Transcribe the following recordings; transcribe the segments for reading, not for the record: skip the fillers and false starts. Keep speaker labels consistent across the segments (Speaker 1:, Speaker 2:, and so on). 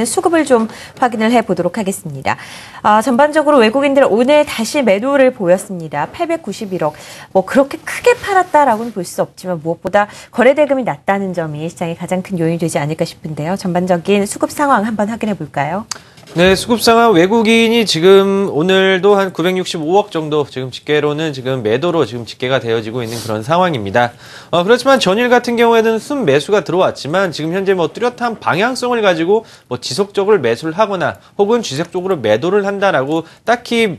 Speaker 1: 수급을 좀 확인을 해보도록 하겠습니다. 전반적으로 외국인들 오늘 다시 매도를 보였습니다. 891억. 그렇게 크게 팔았다라고는 볼 수 없지만 무엇보다 거래대금이 낮다는 점이 시장의 가장 큰 요인이 되지 않을까 싶은데요. 전반적인 수급 상황 한번 확인해 볼까요?
Speaker 2: 네, 수급 상황 외국인이 지금 오늘도 한 965억 정도 지금 집계로는 지금 매도로 지금 집계가 되어지고 있는 그런 상황입니다. 그렇지만 전일 같은 경우에는 순매수가 들어왔지만 지금 현재 뚜렷한 방향성을 가지고 지속적으로 매수를 하거나 혹은 지속적으로 매도를 한다라고 딱히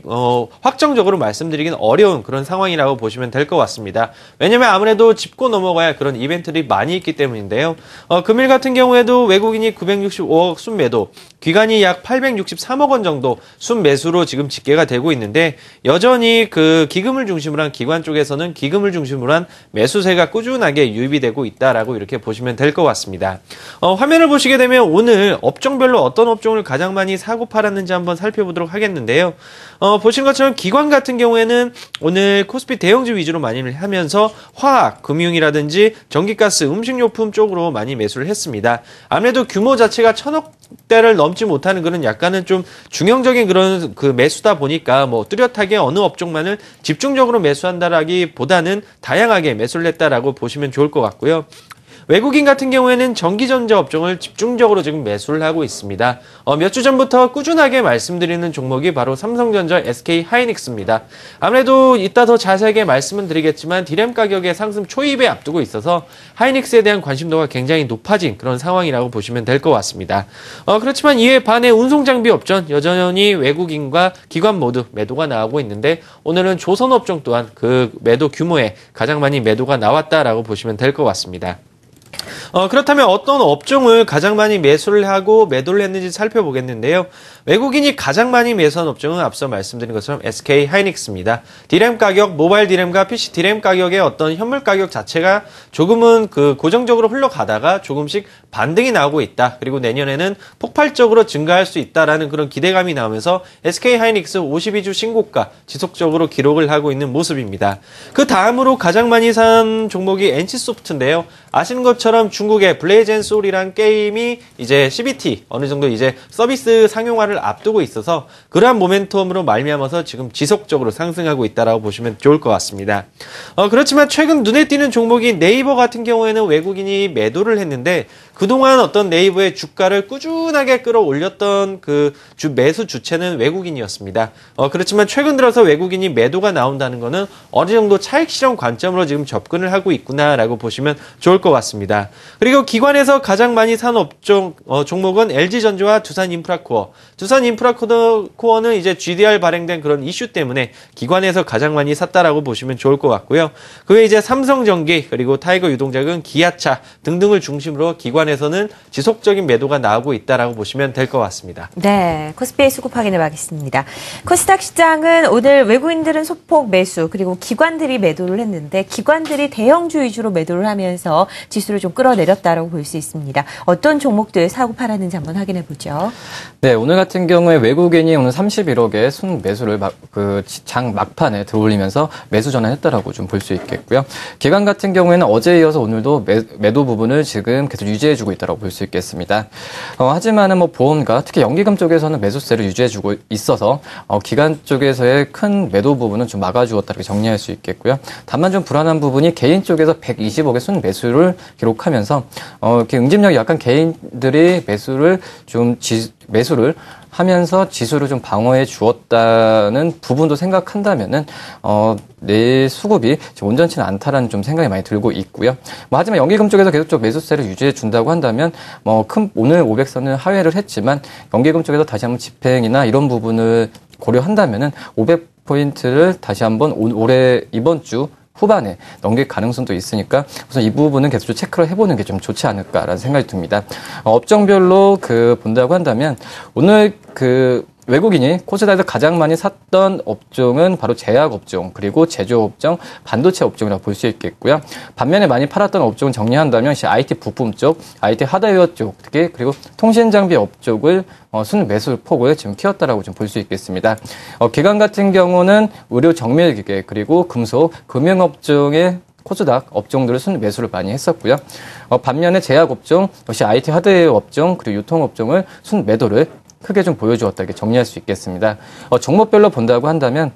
Speaker 2: 확정적으로 말씀드리긴 어려운 그런 상황이라고 보시면 될 것 같습니다. 왜냐면 아무래도 짚고 넘어가야 그런 이벤트들이 많이 있기 때문인데요. 금일 같은 경우에도 외국인이 965억 순매도, 기관이 약 863억 원 정도 순매수로 지금 집계가 되고 있는데 여전히 그 기금을 중심으로 한 기관 쪽에서는 기금을 중심으로 한 매수세가 꾸준하게 유입이 되고 있다라고 이렇게 보시면 될 것 같습니다. 화면을 보시게 되면 오늘 업종별로 어떤 업종을 가장 많이 사고 팔았는지 한번 살펴보도록 하겠는데요. 보신 것처럼 기관 같은 경우에는 오늘 코스피 대형주 위주로 많이 하면서 화학, 금융이라든지 전기가스, 음식료품 쪽으로 많이 매수를 했습니다. 아무래도 규모 자체가 1,000억대를 넘지 못하는 그런 약간은 좀 중형적인 그런 그 매수다 보니까 뚜렷하게 어느 업종만을 집중적으로 매수한다라기보다는 다양하게 매수를 했다라고 보시면 좋을 것 같고요. 외국인 같은 경우에는 전기전자 업종을 집중적으로 지금 매수를 하고 있습니다. 몇 주 전부터 꾸준하게 말씀드리는 종목이 바로 삼성전자, SK하이닉스입니다. 아무래도 이따 더 자세하게 말씀은 드리겠지만 디램 가격의 상승 초입에 앞두고 있어서 하이닉스에 대한 관심도가 굉장히 높아진 그런 상황이라고 보시면 될 것 같습니다. 그렇지만 이에 반해 운송장비 업종 여전히 외국인과 기관 모두 매도가 나오고 있는데 오늘은 조선업종 또한 그 매도 규모에 가장 많이 매도가 나왔다라고 보시면 될 것 같습니다. 그렇다면 어떤 업종을 가장 많이 매수를 하고 매도를 했는지 살펴보겠는데요. 외국인이 가장 많이 매수한 업종은 앞서 말씀드린 것처럼 SK하이닉스입니다. 디램 가격, 모바일 디램과 PC 디램 가격의 어떤 현물 가격 자체가 조금은 고정적으로 흘러가다가 조금씩 반등이 나오고 있다. 그리고 내년에는 폭발적으로 증가할 수 있다라는 그런 기대감이 나오면서 SK하이닉스 52주 신고가 지속적으로 기록을 하고 있는 모습입니다. 그 다음으로 가장 많이 산 종목이 NC소프트인데요. 아시는 것처럼 중국의 블레이즈앤소울이란 게임이 이제 CBT 어느 정도 이제 서비스 상용화를 앞두고 있어서 그러한 모멘텀으로 말미암아서 지금 지속적으로 상승하고 있다라고 보시면 좋을 것 같습니다. 그렇지만 최근 눈에 띄는 종목이 네이버 같은 경우에는 외국인이 매도를 했는데 그동안 어떤 네이버의 주가를 꾸준하게 끌어올렸던 그 매수 주체는 외국인이었습니다. 그렇지만 최근 들어서 외국인이 매도가 나온다는 것은 어느 정도 차익 실현 관점으로 지금 접근을 하고 있구나라고 보시면 좋을 것 같습니다. 그리고 기관에서 가장 많이 산 업종 종목은 LG전자와 두산인프라코어. 두산인프라코어는 이제 GDR 발행된 그런 이슈 때문에 기관에서 가장 많이 샀다라고 보시면 좋을 것 같고요. 그 외에 이제 삼성전기 그리고 타이거 유동작은 기아차 등등을 중심으로 기관에서는 지속적인 매도가 나오고 있다라고 보시면 될 것 같습니다.
Speaker 1: 네, 코스피의 수급 확인해 보겠습니다. 코스닥 시장은 오늘 외국인들은 소폭 매수 그리고 기관들이 매도를 했는데 기관들이 대형주 위주로 매도를 하면서 지수를 좀 끌어내렸다라고 볼 수 있습니다. 어떤 종목들 사고 팔았는지 한번 확인해 보죠.
Speaker 3: 네, 오늘 같은 경우에 외국인이 오늘 31억의 순 매수를 장 막판에 들어올리면서 매수 전환했다라고 좀 볼 수 있겠고요. 기관 같은 경우에는 어제에 이어서 오늘도 매도 부분을 지금 계속 유지해주고 있다고 볼 수 있겠습니다. 하지만은 보험과 특히 연기금 쪽에서는 매수세를 유지해주고 있어서 기관 쪽에서의 큰 매도 부분은 좀 막아주었다고 정리할 수 있겠고요. 다만 좀 불안한 부분이 개인 쪽에서 120억의 순 매수를 기록하면서 이렇게 응집력이 약간 개인들이 매수를 하면서 지수를 좀 방어해 주었다는 부분도 생각한다면은 내 수급이 온전치는 않다라는 좀 생각이 많이 들고 있고요. 하지만 연기금 쪽에서 계속적으로 매수세를 유지해 준다고 한다면 오늘 500선을 하회를 했지만 연기금 쪽에서 다시 한번 집행이나 이런 부분을 고려한다면은 500포인트를 다시 한번 이번 주 후반에 넘길 가능성도 있으니까 우선 이 부분은 계속 체크를 해보는 게 좀 좋지 않을까라는 생각이 듭니다. 업종별로 본다고 한다면 오늘 외국인이 코스닥에서 가장 많이 샀던 업종은 바로 제약 업종, 그리고 제조업 업종, 반도체 업종이라고 볼 수 있겠고요. 반면에 많이 팔았던 업종을 정리한다면 IT 부품 쪽, IT 하드웨어 쪽, 특히 그리고 통신 장비 업종을 순 매수 폭을 지금 키웠다라고 좀 볼 수 있겠습니다. 기관 같은 경우는 의료 정밀기계, 그리고 금속, 금융업종의 코스닥 업종들을 순 매수를 많이 했었고요. 반면에 제약 업종, 역시 IT 하드웨어 업종, 그리고 유통 업종을 순 매도를 크게 좀 보여주었다, 이렇게 정리할 수 있겠습니다. 종목별로 본다고 한다면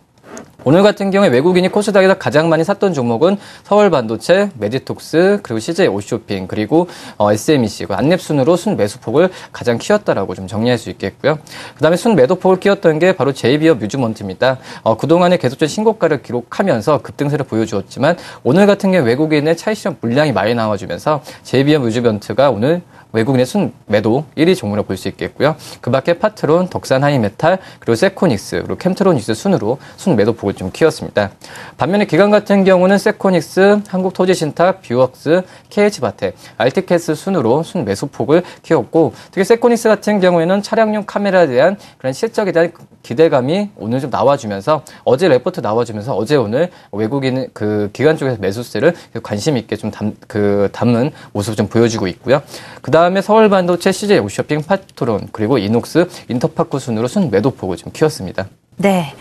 Speaker 3: 오늘 같은 경우에 외국인이 코스닥에서 가장 많이 샀던 종목은 서울반도체, 메디톡스, 그리고 CJ 오쇼핑, 그리고 SMEC, 안랩 순으로 순 매수폭을 가장 키웠다라고 좀 정리할 수 있겠고요. 그다음에 순 매도폭을 키웠던 게 바로 제이비어 뮤즈먼트입니다. 그동안에 계속적인 신고가를 기록하면서 급등세를 보여주었지만 오늘 같은 경우에 외국인의 차익 실현 물량이 많이 나와주면서 제이비어 뮤즈먼트가 오늘 외국인의 순 매도 1위 종목으로 볼 수 있겠고요. 그 밖에 파트론, 덕산 하이메탈, 그리고 세코닉스, 그리고 캠트로닉스 순으로 순 매도폭을 좀 키웠습니다. 반면에 기관 같은 경우는 세코닉스, 한국토지신탁, 뷰웍스, KH바텍, 알티캐스 순으로 순 매수폭을 키웠고, 특히 세코닉스 같은 경우에는 차량용 카메라에 대한 그런 실적에 대한 기대감이 오늘 좀 나와주면서 어제 레포트 나와주면서 어제 오늘 외국인 그 기관 쪽에서 매수세를 관심 있게 좀 담은 모습을 좀 보여주고 있고요. 그 다음에 서울반도체, CJ 오쇼핑, 파트론, 그리고 이녹스, 인터파크 순으로 순 매도폭을 좀 키웠습니다.
Speaker 1: 네.